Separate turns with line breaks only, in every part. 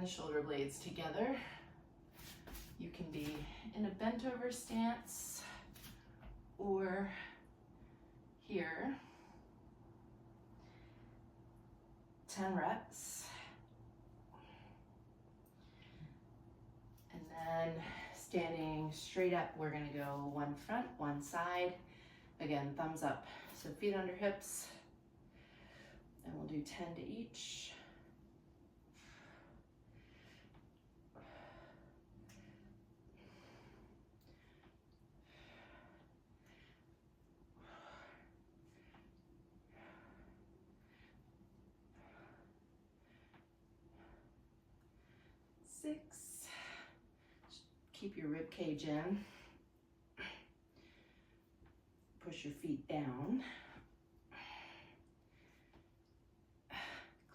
the shoulder blades together. You can be in a bent over stance or here. 10 reps. And then standing straight up, we're gonna go one front, one side. Again, thumbs up. So feet under hips. And we'll do 10 to each. Six. Keep your rib cage in. Push your feet down.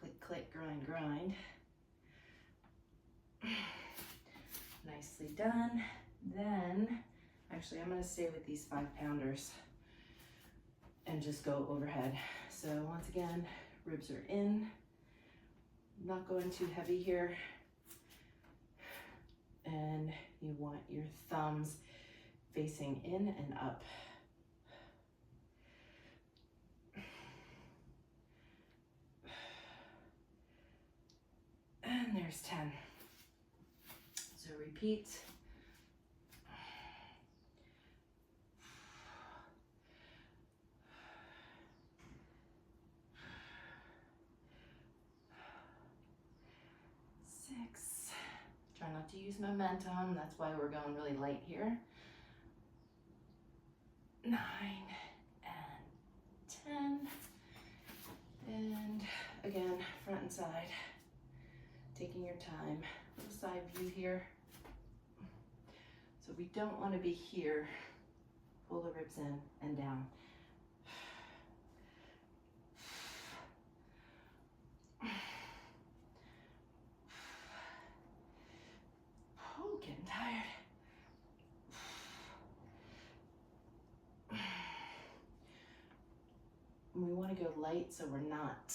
Click, click, grind, grind. Nicely done. Then, actually, I'm going to stay with these 5-pounders and just go overhead. So once again, ribs are in. Not going too heavy here. And you want your thumbs facing in and up. And there's 10. So repeat. Six. Try not to use momentum. That's why we're going really light here. 9 and 10. And again, front and side. Taking your time. Little side view here. So we don't want to be here. Pull the ribs in and down. Oh, getting tired. We want to go light so we're not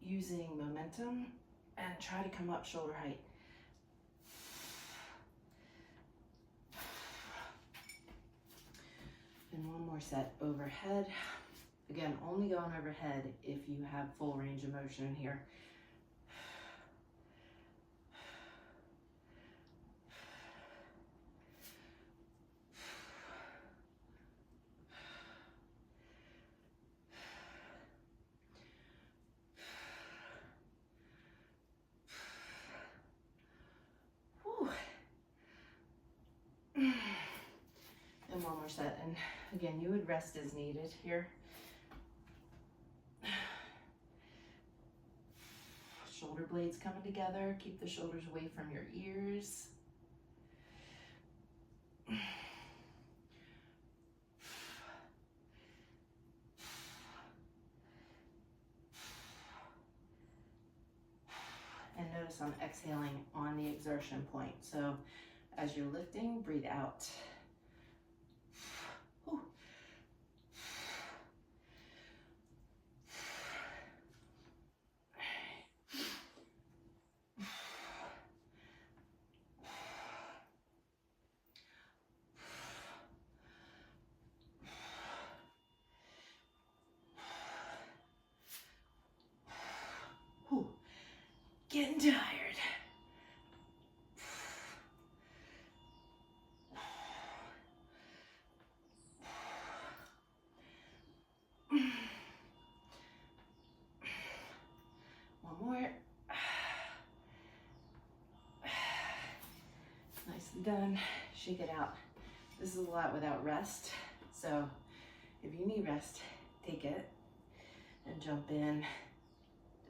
using momentum, and try to come up shoulder height. And one more set overhead. Again, only going overhead if you have full range of motion here. And one more set, and again, you would rest as needed here. Shoulder blades coming together. Keep the shoulders away from your ears. And notice I'm exhaling on the exertion point. So as you're lifting, breathe out. Whew. Whew. Getting tired. More. Nicely done. Shake it out. This is a lot without rest. So if you need rest, take it and jump in.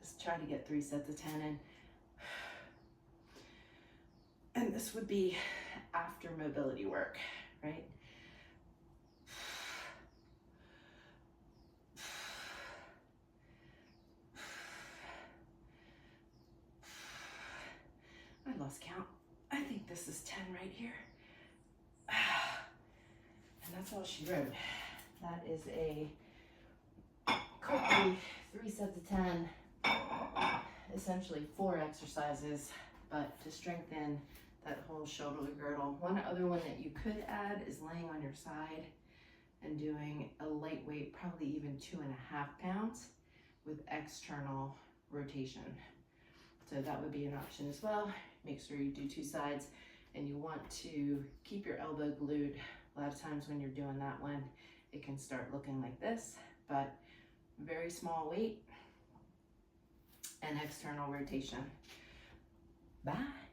Just try to get 3 sets of 10 in. And this would be after mobility work, right? I lost count. I think this is 10 right here. And that's all she wrote. That is a quickly 3 sets of 10, essentially 4 exercises but to strengthen that whole shoulder girdle. One other one that you could add is laying on your side and doing a lightweight, probably even 2.5 pounds with external rotation. So that would be an option as well. Make sure you do 2 sides, and you want to keep your elbow glued. A lot of times when you're doing that one, it can start looking like this, but very small weight and external rotation. Bye.